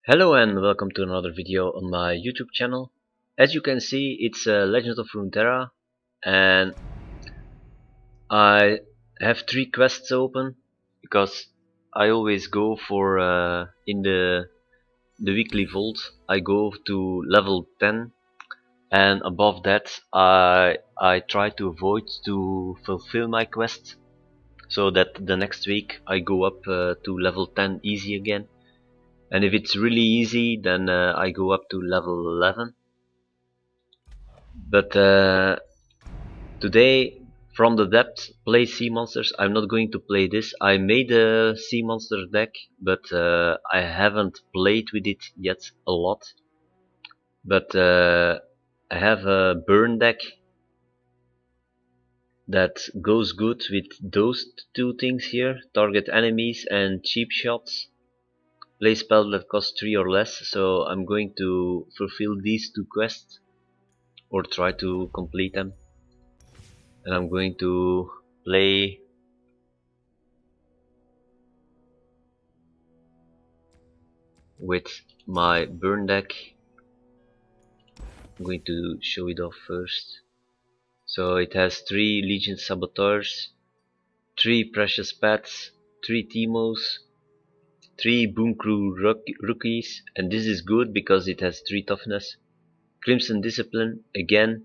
Hello and welcome to another video on my YouTube channel. As you can see, it's Legend of Runeterra, and I have 3 quests open because I always go for in the weekly vault. I go to level 10, and above that I try to avoid to fulfill my quest, so that the next week I go up to level 10 easy again. And if it's really easy, then I go up to level 11. But today, from the depth, play sea monsters. I'm not going to play this. I made a sea monster deck, but I haven't played with it yet a lot. But I have a burn deck that goes good with those two things here: target enemies and cheap shots. Play spell that costs 3 or less. So I'm going to fulfill these 2 quests, or try to complete them, and I'm going to play with my burn deck. I'm going to show it off first. So it has 3 Legion Saboteurs, 3 Precious Pets, 3 Timos, 3 Boom Crew Rookies, and this is good because it has 3 Toughness. Crimson Discipline, again,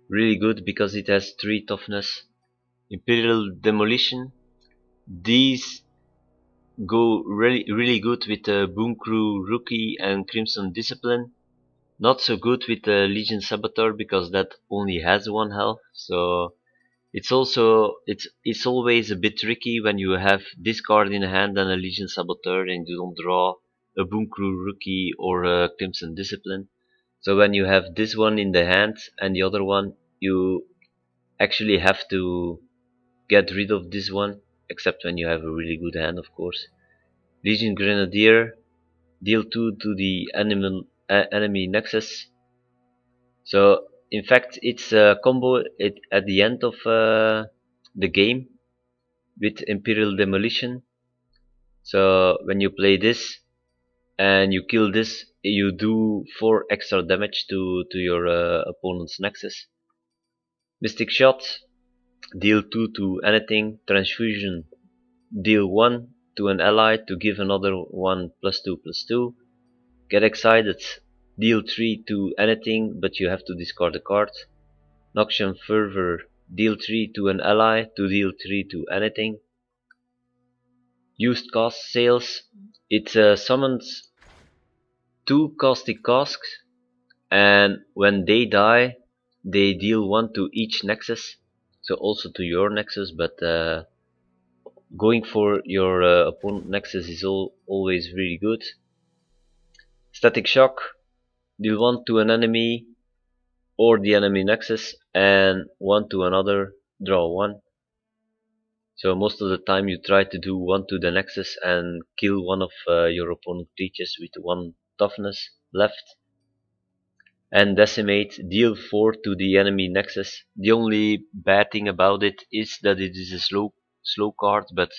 really good because it has 3 Toughness. Imperial Demolition, these go really good with Boom Crew Rookie and Crimson Discipline. Not so good with Legion Saboteur because that only has 1 health. So it's always a bit tricky when you have this card in hand and a Legion Saboteur and you don't draw a Boom Crew Rookie or a Crimson Discipline. So when you have this one in the hand and the other one, you actually have to get rid of this one, except when you have a really good hand, of course. Legion Grenadier, deal 2 to the enemy nexus. So in fact it's a combo at the end of the game with Imperial Demolition. So when you play this and you kill this, you do 4 extra damage to your opponent's nexus. Mystic Shot, deal 2 to anything. Transfusion, deal 1 to an ally to give another one +2/+2. Get Excited, deal 3 to anything, but you have to discard a card. Noxian Fervor, deal 3 to an ally to deal 3 to anything. Used Cast Sales, it summons 2 Caustic Casks, and when they die, they deal 1 to each nexus, so also to your nexus, but going for your opponent nexus is always really good. Static Shock, deal 1 to an enemy or the enemy nexus and 1 to another, draw 1. So most of the time you try to do 1 to the nexus and kill one of your opponent creatures with 1 toughness left. And Decimate, deal 4 to the enemy nexus. The only bad thing about it is that it is a slow card, but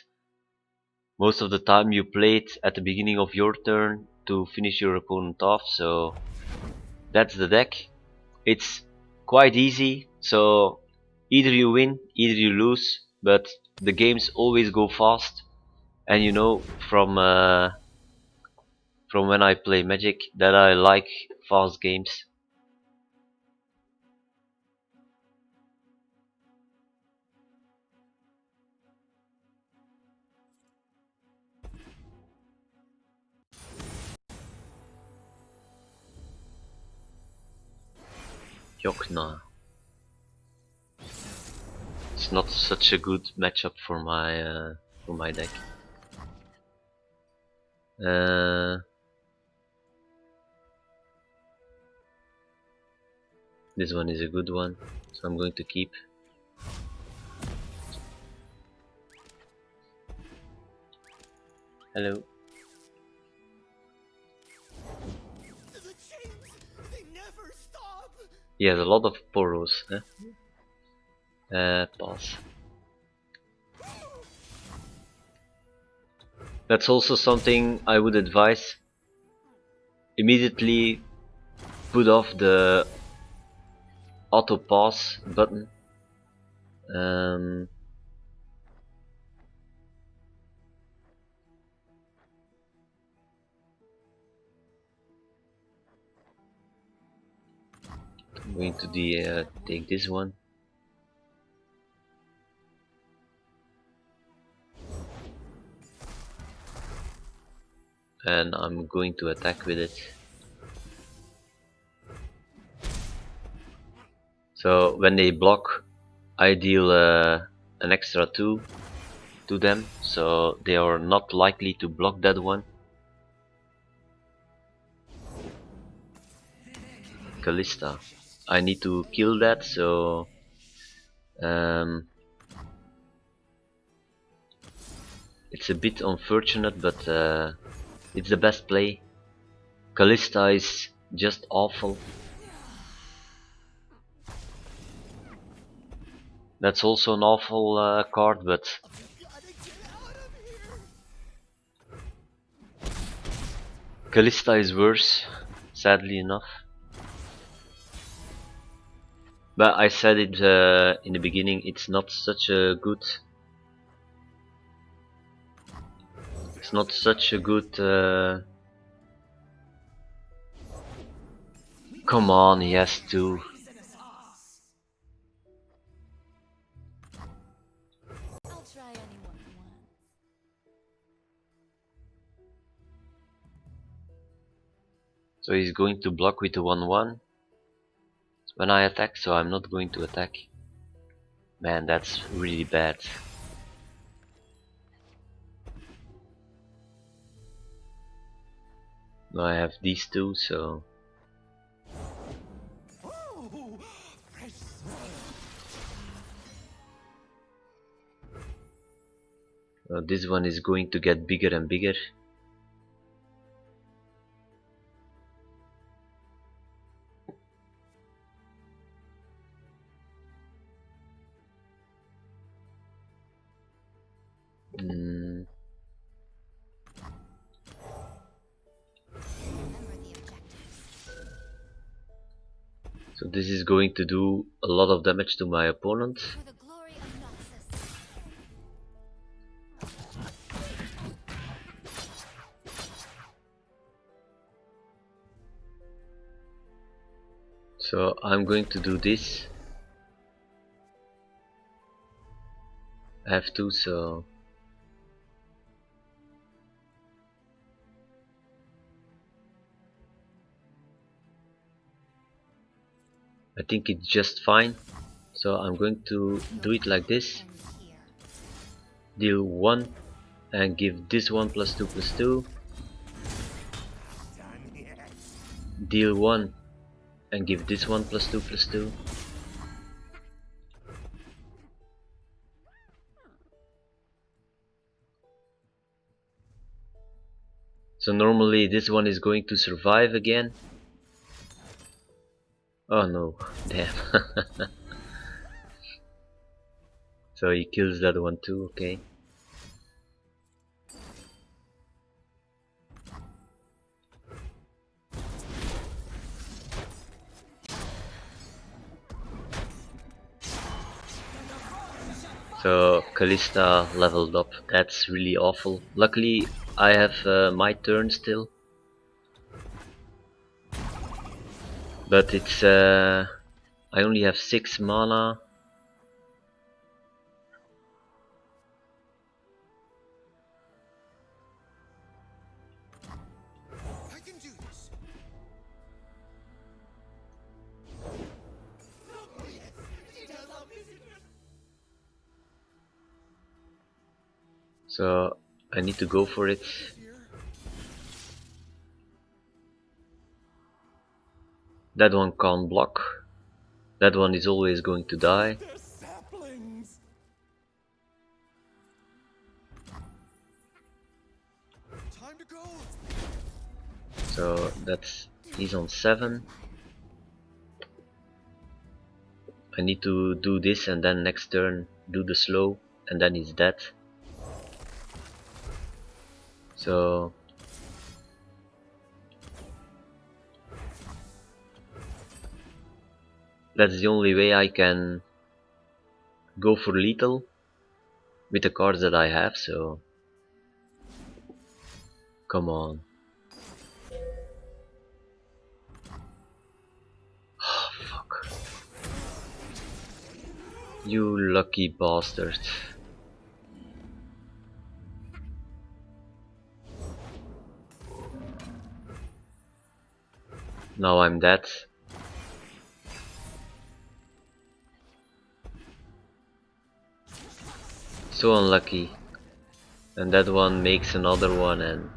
most of the time you play it at the beginning of your turn to finish your opponent off. So that's the deck. It's quite easy, so either you win, either you lose, but the games always go fast. And you know from when I play Magic that I like fast games. Jokna. It's not such a good matchup for my deck. This one is a good one, so I'm going to keep. Hello. He has a lot of poros, pass. That's also something I would advise. immediately put off the auto pause button. I'm going to take this one. And I'm going to attack with it. So when they block, I deal an extra 2 to them, so they are not likely to block that one. Callista. I need to kill that, so it's a bit unfortunate, but it's the best play. Callista is just awful. That's also an awful card, but Callista is worse, sadly enough. But I said it in the beginning, it's not such a good... It's not such a good... Come on, he has to... So he's going to block with the 1-1 when I attack, so I'm not going to attack. Man, that's really bad. Now I have these two, so... this one is going to get bigger and bigger. So this is going to do a lot of damage to my opponent. So I'm going to do this. I have to, so... I think it's just fine. So I'm going to do it like this. Deal 1 and give this one +2/+2. Deal 1 and give this one +2/+2. So normally this one is going to survive again. Oh no, damn. So he kills that one too, okay. So Callista leveled up, that's really awful. Luckily I have my turn still. But it's I only have 6 mana. I can do this. So I need to go for it. That one can't block. That one is always going to die. They're saplings. Time to go. So he's on 7. I need to do this and then next turn do the slow and then he's dead. So That's the only way I can go for lethal with the cards that I have, so come on. Oh, fuck. You lucky bastard. Now I'm dead. So unlucky. And that one makes another one, and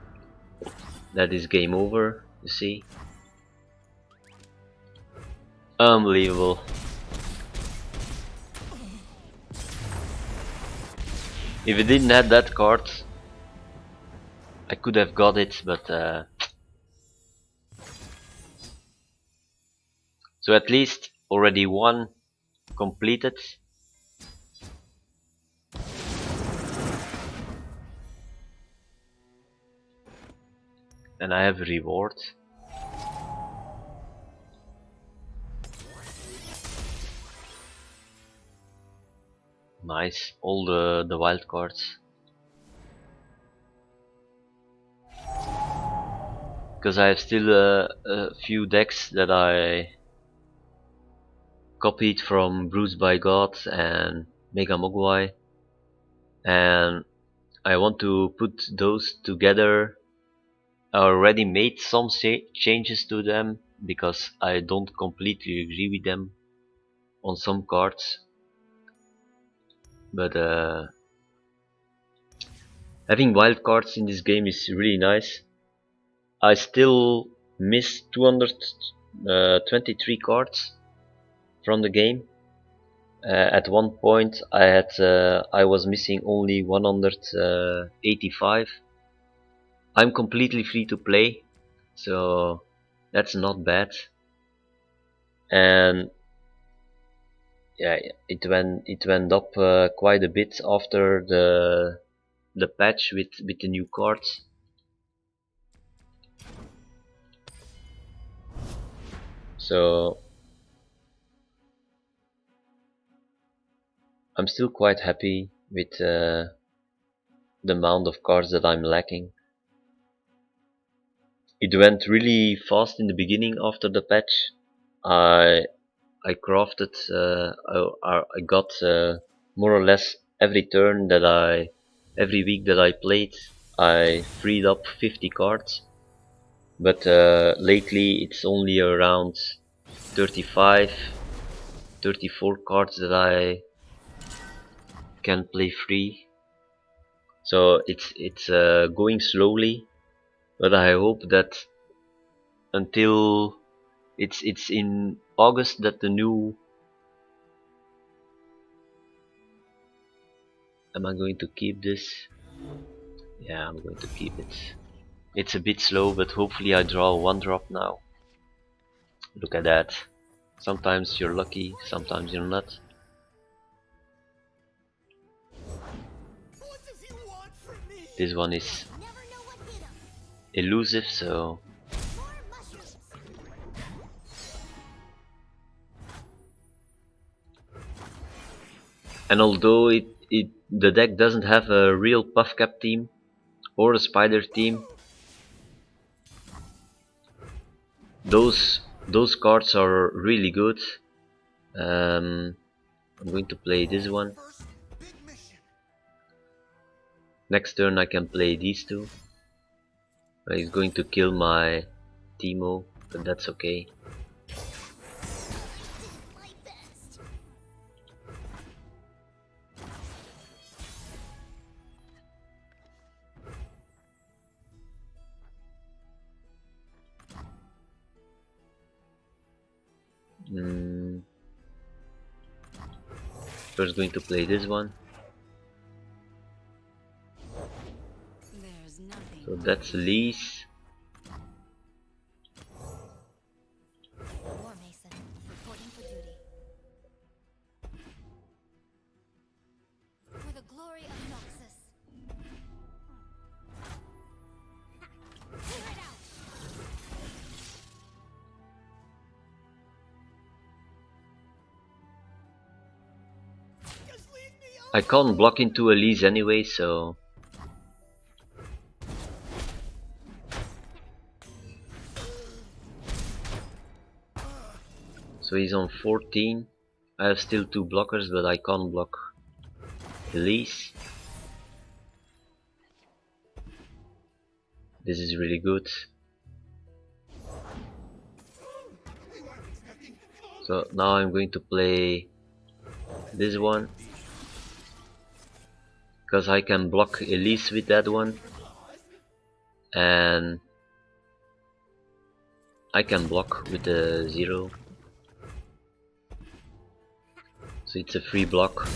that is game over, you see. Unbelievable. If it didn't have that card, I could have got it, but so at least already one completed. And I have a reward. Nice, all the wild cards. Because I have still a few decks that I copied from Bruised by God and Mega Mogwai, and I want to put those together. I already made some changes to them because I don't completely agree with them on some cards, but having wild cards in this game is really nice. I still miss 223 cards from the game. At one point I was missing only 185. I'm completely free to play, so that's not bad. And yeah, it went up quite a bit after the patch with the new cards. So I'm still quite happy with the amount of cards that I'm lacking. It went really fast in the beginning after the patch. I I crafted, I got more or less every turn that every week that I played, I freed up 50 cards. But lately it's only around 35, 34 cards that I can play free. So it's going slowly, but I hope that until it's in August that the new. Am I going to keep this? Yeah, I'm going to keep it. It's a bit slow, but hopefully I draw one drop now. Look at that. Sometimes you're lucky, sometimes you're not. What does he want from me? This one is Never know what hit 'em. elusive, so More mushrooms. and although the deck doesn't have a real puff cap team or a spider team, those cards are really good. I'm going to play this one. First big mission. Next turn I can play these two. He's going to kill my Teemo, but that's okay. My best. First going to play this one. There's nothing. So that's Lee's. War Mason, reporting for duty. For the glory of Noxus. Clear it out. I can't block into Elise anyway, so he's on 14. I have still 2 blockers, but I can't block Elise. This is really good. So now I'm going to play this one, because I can block Elise with that one, and I can block with the 0. So it's a free block.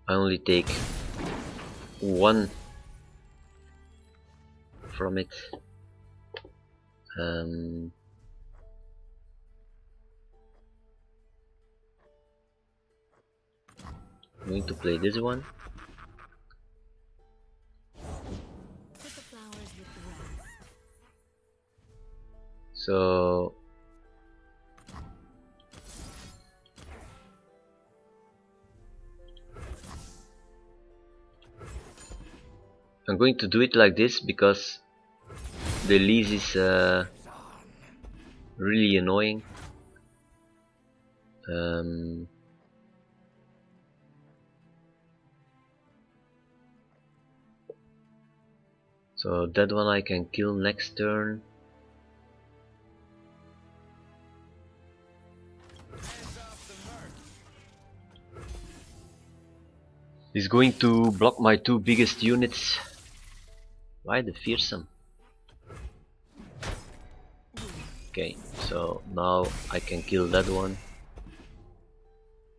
I only take 1 from it. I'm going to play this one. Put the flowers with the rest. So I'm going to do it like this because the Elise is really annoying. So that one I can kill next turn. He's going to block my 2 biggest units. Why the fearsome? Okay, so now I can kill that one.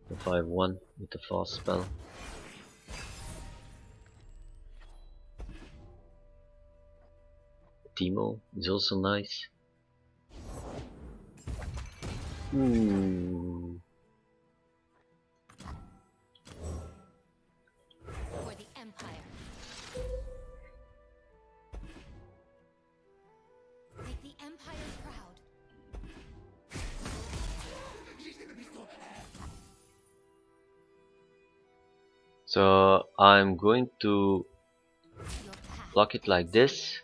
The 5-1 with the fast spell. Timo is also nice. Ooh. For the Empire. Make the Empire proud. So I'm going to Your path. block it like this.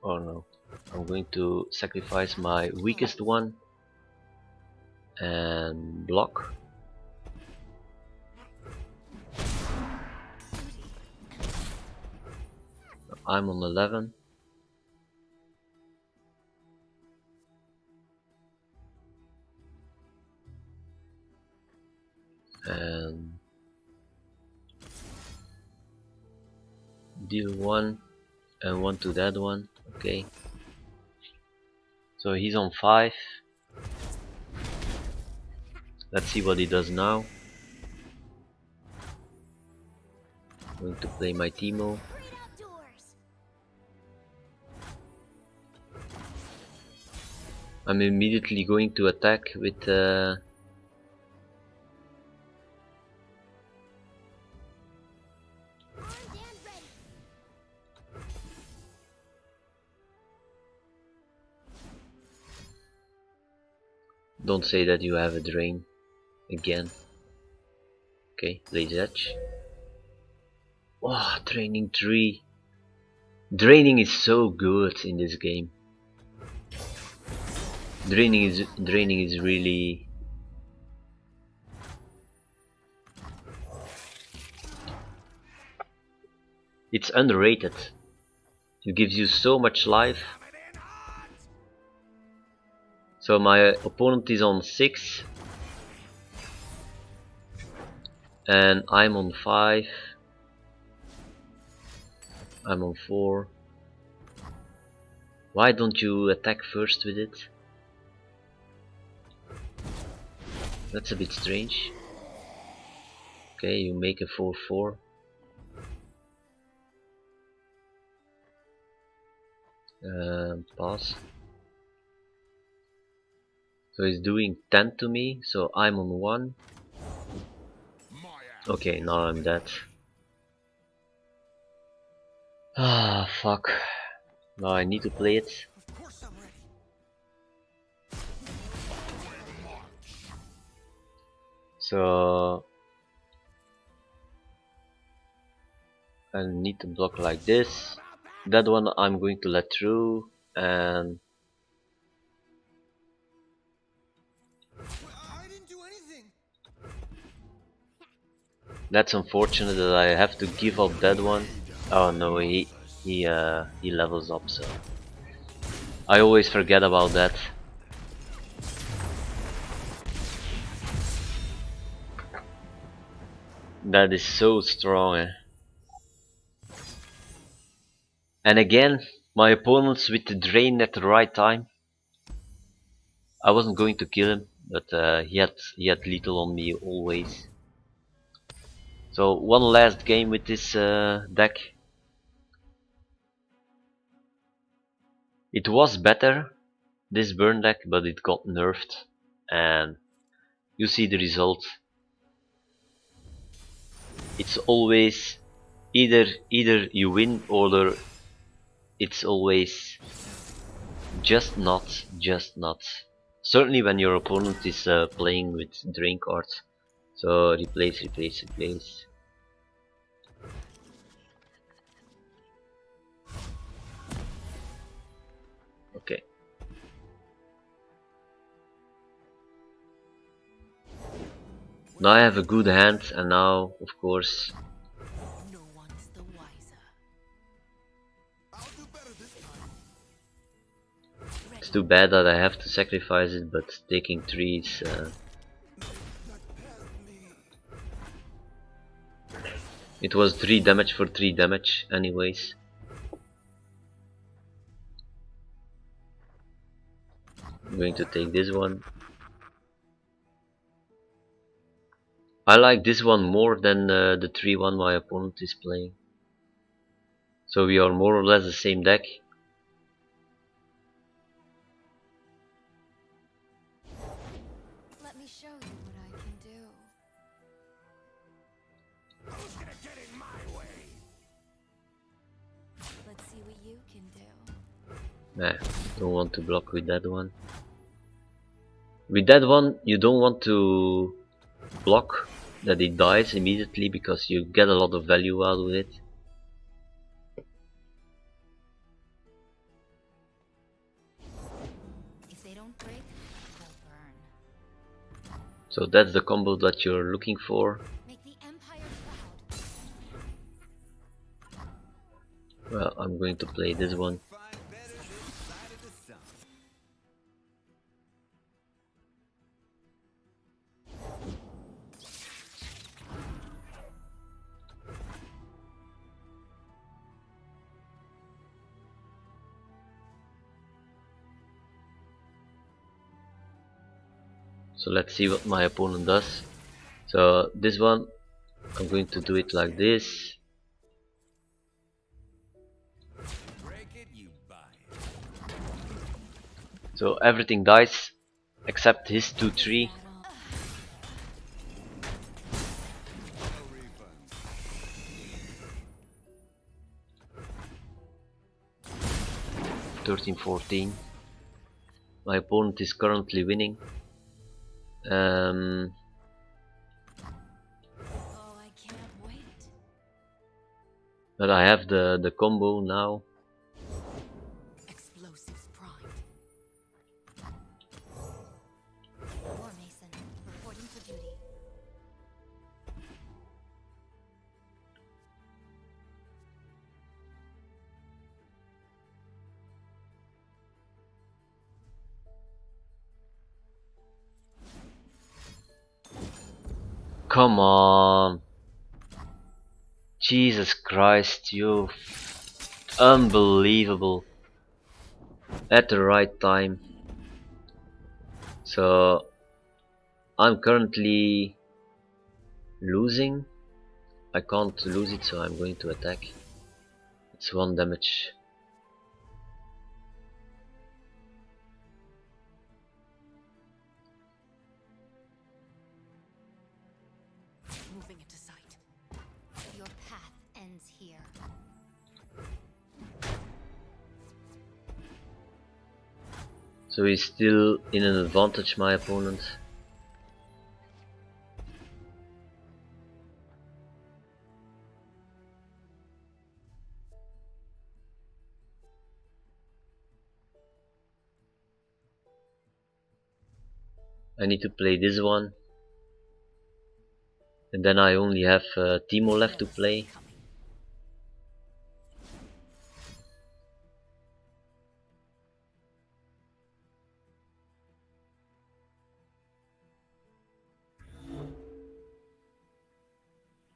Oh no, I'm going to sacrifice my weakest one and block. I'm on 11. And deal 1 and 1 to that one. Okay. So he's on 5. Let's see what he does now. I'm going to play my Timo. Great outdoors. I'm immediately going to attack with Armed and ready. don't say that you have a drain again. Okay, Blaze Edge. Wow, training 3. Draining is so good in this game. Draining is really it's underrated. It gives you so much life. So my opponent is on 6 and I'm on 5. I'm on 4. Why don't you attack first with it? That's a bit strange. Okay, you make a 4-4. Pass. So he's doing 10 to me, so I'm on 1. Okay, now I'm dead. Ah, fuck. Now I need to play it. Of course I'm ready. So I need to block like this. That one I'm going to let through, and I didn't do anything. that's unfortunate that I have to give up that one. Oh no, he levels up, so I always forget about that. That is so strong. And again, my opponents with the drain at the right time. I wasn't going to kill him, but he had lethal on me always. So one last game with this deck. It was better, this burn deck, but it got nerfed, and you see the result. It's always either you win or it's always just not. Certainly when your opponent is playing with drain cards. So replace. Okay. Now I have a good hand, and now, of course, No one's the wiser. I'll do better this time. it's too bad that I have to sacrifice it, but taking 3 is... Not past me. it was 3 damage for 3 damage, anyways. I'm going to take this one. I like this one more than the 3-1 my opponent is playing. So we are more or less the same deck. Let me show you what I can do. Who's gonna get in my way? Let's see what you can do. Nah, don't want to block with that one. With that one, you don't want to block that it dies immediately because you get a lot of value out of it. If they don't break, they'll burn. So that's the combo that you're looking for. Make the Empire proud. Well, I'm going to play this one. Find better this side of the sun. So let's see what my opponent does. So this one, I'm going to do it like this. Break it, you buy it. So everything dies except his 2-3. Battle. No refund. 13-14. My opponent is currently winning. Oh, I can't wait. But I have the combo now. Explosives primed. War Mason, reporting for duty. Come on. Jesus Christ, you unbelievable. At the right time. So I'm currently losing. I can't lose it, so I'm going to attack. It's 1 damage. Moving into sight. Your path ends here. So he's still in an advantage, my opponent. I need to play this one, and then I only have Timo left to play.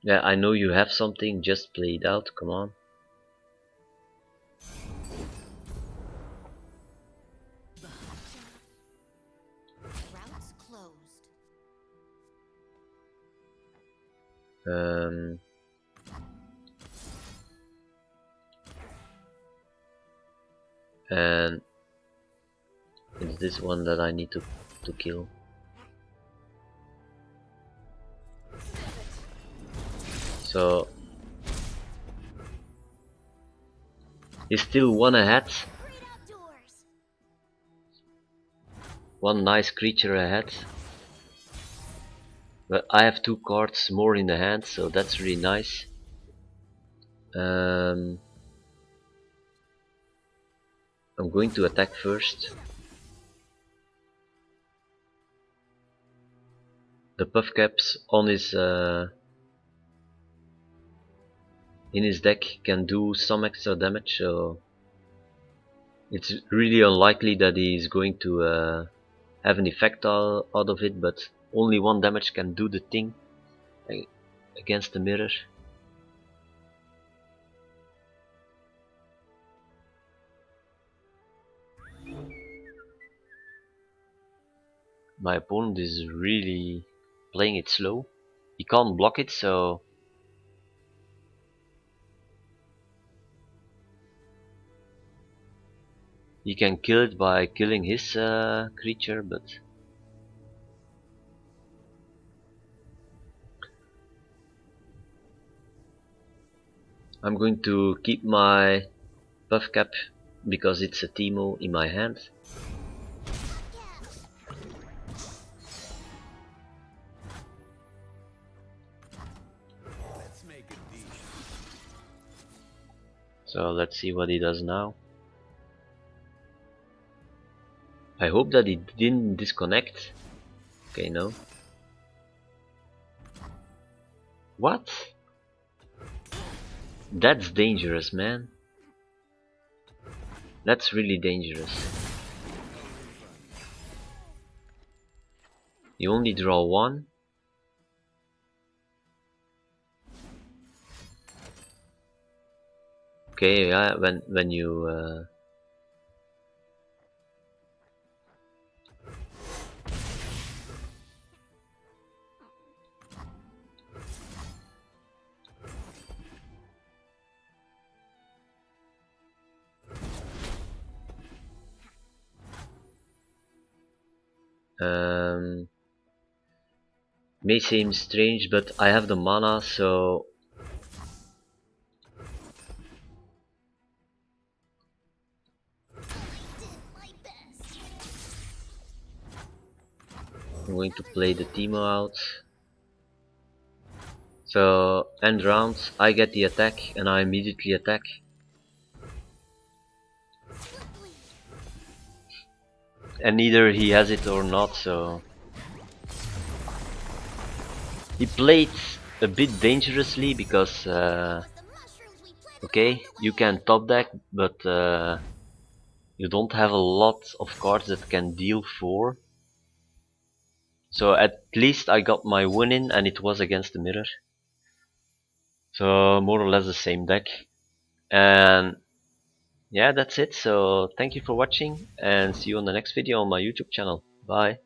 Yeah, I know you have something, just play it out, come on. Routes closed. Um, and it's this one that I need to kill. So he's still one ahead, Great outdoors. one nice creature ahead. But I have 2 cards more in the hand, so that's really nice. I'm going to attack first. The puff caps on his in his deck can do some extra damage, so it's really unlikely that he's going to have an effect out of it, but only 1 damage can do the thing against the mirror. My opponent is really playing it slow. He can't block it, so he can kill it by killing his creature, but I'm going to keep my buff cap because it's a Teemo in my hand. Let's make a deal. So let's see what he does now. I hope that he didn't disconnect. Okay, no. What? That's dangerous, man. That's really dangerous. You only draw 1. Okay, yeah, when you may seem strange, but I have the mana, so My best. I'm going to play the Teemo out. So end round, I get the attack and I immediately attack. Swiftly. And either he has it or not, so he played a bit dangerously because But the mushrooms we planted okay, along the you way. can top deck, but you don't have a lot of cards that can deal 4. So at least I got my win in, and it was against the mirror. So more or less the same deck. And yeah, that's it. So thank you for watching, and see you on the next video on my YouTube channel. Bye.